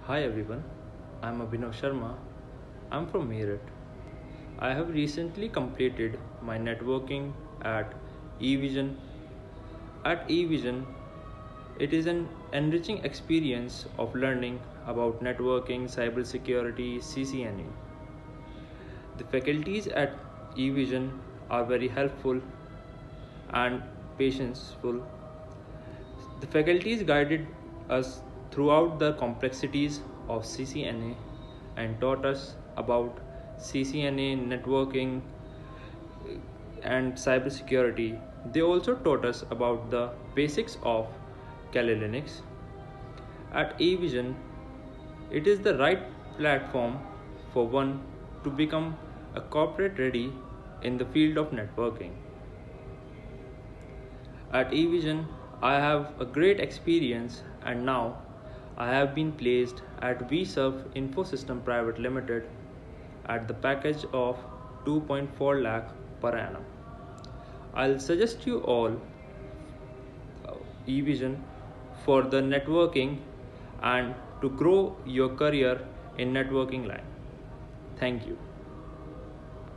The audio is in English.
Hi everyone, I'm Abhinav Sharma. I'm from Meerut. I have recently completed my networking at eVision. At eVision, it is an enriching experience of learning about networking, cybersecurity, CCNA. The faculties at eVision are very helpful and patientful. The faculties guided us throughout the complexities of CCNA and taught us about CCNA networking and cybersecurity. They also taught us about the basics of Kali Linux. At eVision, it is the right platform for one to become a corporate ready in the field of networking. At eVision, I have a great experience and now I have been placed at Vserv Infosystems Private Limited at the package of 2.4 lakh per annum. I'll suggest you all eVision for the networking and to grow your career in networking line. Thank you.